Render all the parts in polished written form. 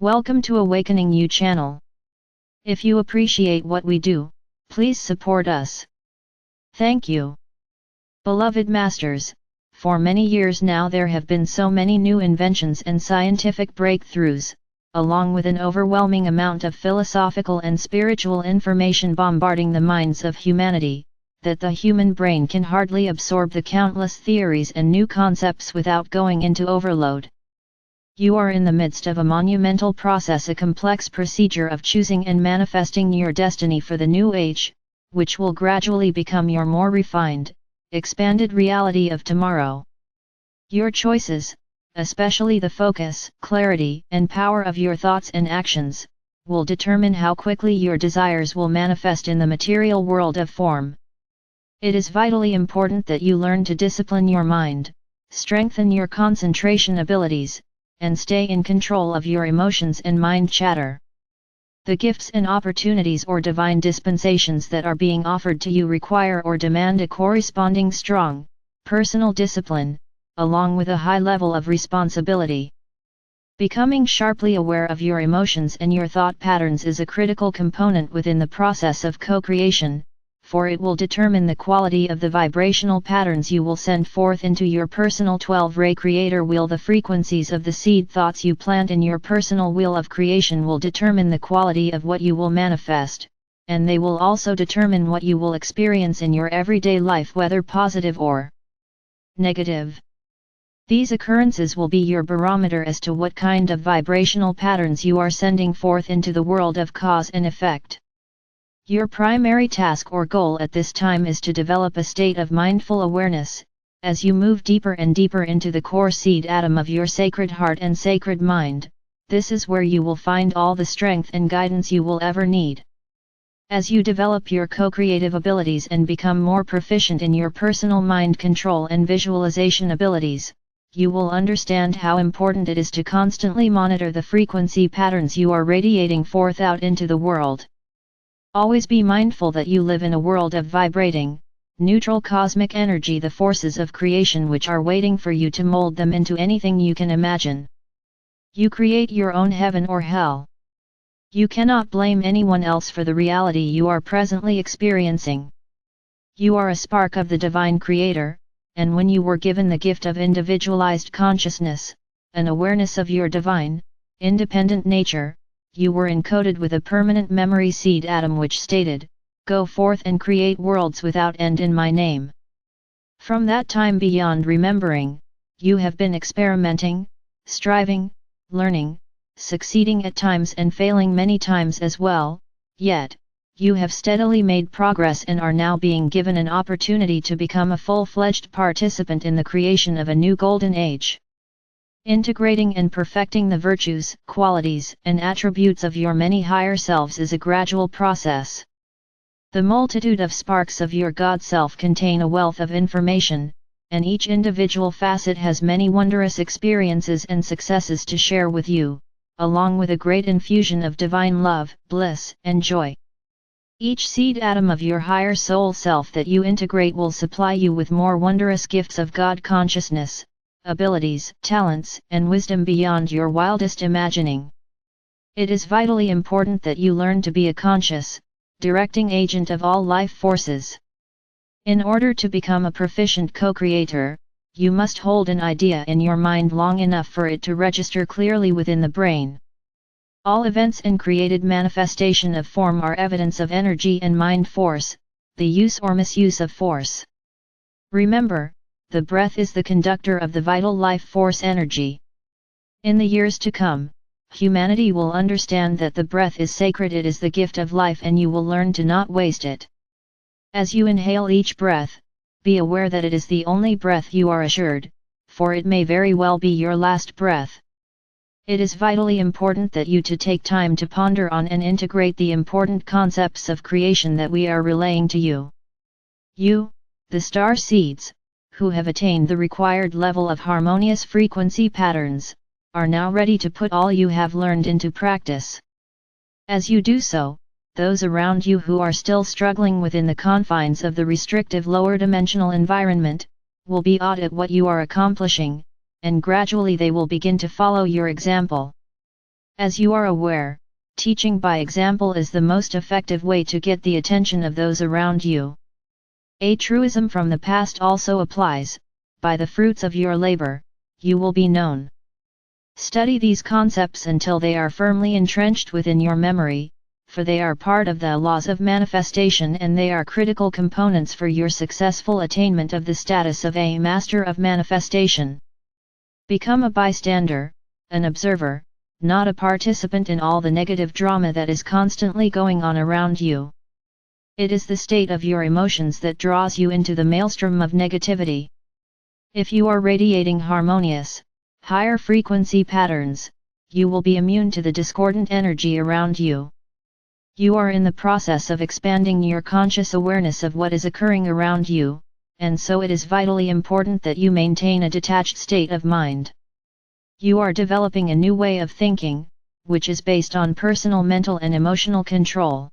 Welcome to Awakening You channel. If you appreciate what we do, please support us. Thank you. Beloved Masters, for many years now there have been so many new inventions and scientific breakthroughs, along with an overwhelming amount of philosophical and spiritual information bombarding the minds of humanity, that the human brain can hardly absorb the countless theories and new concepts without going into overload. You are in the midst of a monumental process, a complex procedure of choosing and manifesting your destiny for the new age, which will gradually become your more refined, expanded reality of tomorrow. Your choices, especially the focus, clarity, and power of your thoughts and actions, will determine how quickly your desires will manifest in the material world of form. It is vitally important that you learn to discipline your mind, strengthen your concentration abilities, and stay in control of your emotions and mind chatter. The gifts and opportunities or divine dispensations that are being offered to you require or demand a corresponding strong, personal discipline, along with a high level of responsibility. Becoming sharply aware of your emotions and your thought patterns is a critical component within the process of co-creation, for it will determine the quality of the vibrational patterns you will send forth into your personal 12-ray creator wheel. The frequencies of the seed thoughts you plant in your personal wheel of creation will determine the quality of what you will manifest, and they will also determine what you will experience in your everyday life, whether positive or negative. These occurrences will be your barometer as to what kind of vibrational patterns you are sending forth into the world of cause and effect. Your primary task or goal at this time is to develop a state of mindful awareness, as you move deeper and deeper into the core seed atom of your sacred heart and sacred mind. This is where you will find all the strength and guidance you will ever need. As you develop your co-creative abilities and become more proficient in your personal mind control and visualization abilities, you will understand how important it is to constantly monitor the frequency patterns you are radiating forth out into the world. Always be mindful that you live in a world of vibrating, neutral cosmic energy, the forces of creation which are waiting for you to mold them into anything you can imagine. You create your own heaven or hell. You cannot blame anyone else for the reality you are presently experiencing. You are a spark of the divine creator, and when you were given the gift of individualized consciousness, an awareness of your divine, independent nature, you were encoded with a permanent memory seed atom which stated, "Go forth and create worlds without end in my name." From that time beyond remembering, you have been experimenting, striving, learning, succeeding at times and failing many times as well, yet, you have steadily made progress and are now being given an opportunity to become a full-fledged participant in the creation of a new golden age. Integrating and perfecting the virtues, qualities, and attributes of your many higher selves is a gradual process. The multitude of sparks of your God Self contain a wealth of information, and each individual facet has many wondrous experiences and successes to share with you, along with a great infusion of divine love, bliss, and joy. Each seed atom of your higher soul self that you integrate will supply you with more wondrous gifts of God consciousness, abilities, talents, and wisdom beyond your wildest imagining. It is vitally important that you learn to be a conscious, directing agent of all life forces. In order to become a proficient co-creator, you must hold an idea in your mind long enough for it to register clearly within the brain. All events and created manifestation of form are evidence of energy and mind force, the use or misuse of force. Remember, the breath is the conductor of the vital life force energy. In the years to come, humanity will understand that the breath is sacred, it is the gift of life, and you will learn to not waste it. As you inhale each breath, be aware that it is the only breath you are assured, for it may very well be your last breath. It is vitally important that you take time to ponder on and integrate the important concepts of creation that we are relaying to you. You, the star seeds, who have attained the required level of harmonious frequency patterns, are now ready to put all you have learned into practice. As you do so, those around you who are still struggling within the confines of the restrictive lower dimensional environment, will be awed at what you are accomplishing, and gradually they will begin to follow your example. As you are aware, teaching by example is the most effective way to get the attention of those around you. A truism from the past also applies: by the fruits of your labor, you will be known. Study these concepts until they are firmly entrenched within your memory, for they are part of the laws of manifestation and they are critical components for your successful attainment of the status of a master of manifestation. Become a bystander, an observer, not a participant in all the negative drama that is constantly going on around you. It is the state of your emotions that draws you into the maelstrom of negativity. If you are radiating harmonious, higher frequency patterns, you will be immune to the discordant energy around you. You are in the process of expanding your conscious awareness of what is occurring around you, and so it is vitally important that you maintain a detached state of mind. You are developing a new way of thinking, which is based on personal mental and emotional control.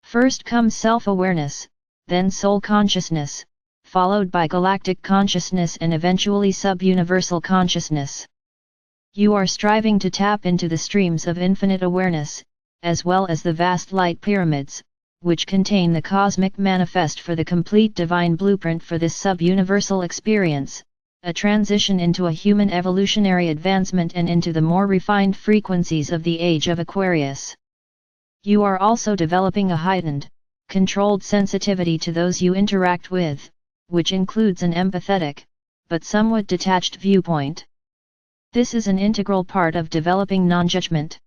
First comes self-awareness, then soul consciousness, followed by galactic consciousness and eventually sub-universal consciousness. You are striving to tap into the streams of infinite awareness, as well as the vast light pyramids, which contain the cosmic manifest for the complete divine blueprint for this sub-universal experience, a transition into a human evolutionary advancement and into the more refined frequencies of the age of Aquarius. You are also developing a heightened, controlled sensitivity to those you interact with, which includes an empathetic, but somewhat detached viewpoint. This is an integral part of developing non-judgment.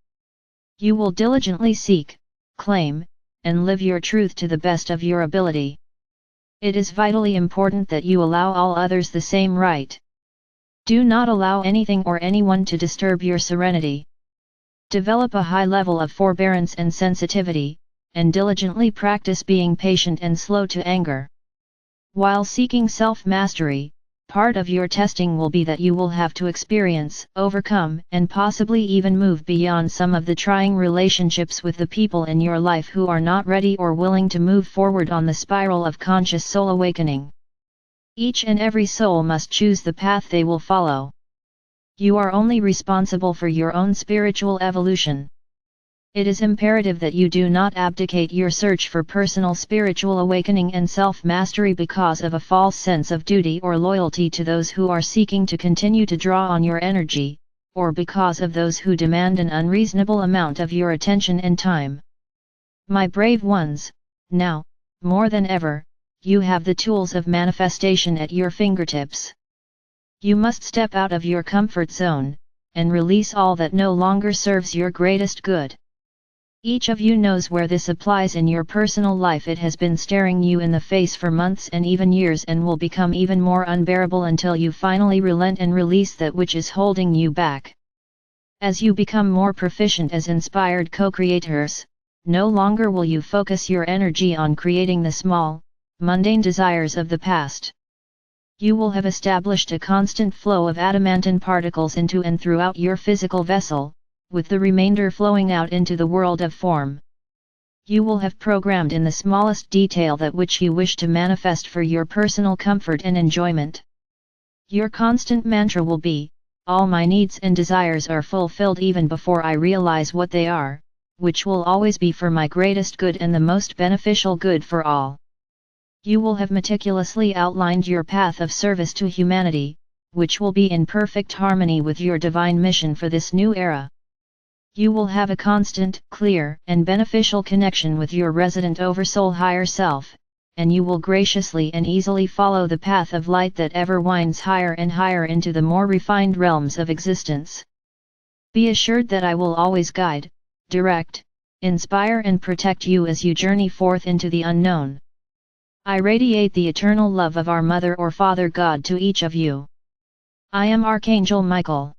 You will diligently seek, claim, and live your truth to the best of your ability. It is vitally important that you allow all others the same right. Do not allow anything or anyone to disturb your serenity. Develop a high level of forbearance and sensitivity, and diligently practice being patient and slow to anger. While seeking self-mastery, part of your testing will be that you will have to experience, overcome, and possibly even move beyond some of the trying relationships with the people in your life who are not ready or willing to move forward on the spiral of conscious soul awakening. Each and every soul must choose the path they will follow. You are only responsible for your own spiritual evolution. It is imperative that you do not abdicate your search for personal spiritual awakening and self-mastery because of a false sense of duty or loyalty to those who are seeking to continue to draw on your energy, or because of those who demand an unreasonable amount of your attention and time. My brave ones, now, more than ever, you have the tools of manifestation at your fingertips. You must step out of your comfort zone, and release all that no longer serves your greatest good. Each of you knows where this applies in your personal life. It has been staring you in the face for months and even years and will become even more unbearable until you finally relent and release that which is holding you back. As you become more proficient as inspired co-creators, no longer will you focus your energy on creating the small, mundane desires of the past. You will have established a constant flow of adamantine particles into and throughout your physical vessel, with the remainder flowing out into the world of form. You will have programmed in the smallest detail that which you wish to manifest for your personal comfort and enjoyment. Your constant mantra will be, all my needs and desires are fulfilled even before I realize what they are, which will always be for my greatest good and the most beneficial good for all. You will have meticulously outlined your path of service to humanity, which will be in perfect harmony with your divine mission for this new era. You will have a constant, clear, and beneficial connection with your resident oversoul higher self, and you will graciously and easily follow the path of light that ever winds higher and higher into the more refined realms of existence. Be assured that I will always guide, direct, inspire and protect you as you journey forth into the unknown. I radiate the eternal love of our Mother or Father God to each of you. I am Archangel Michael.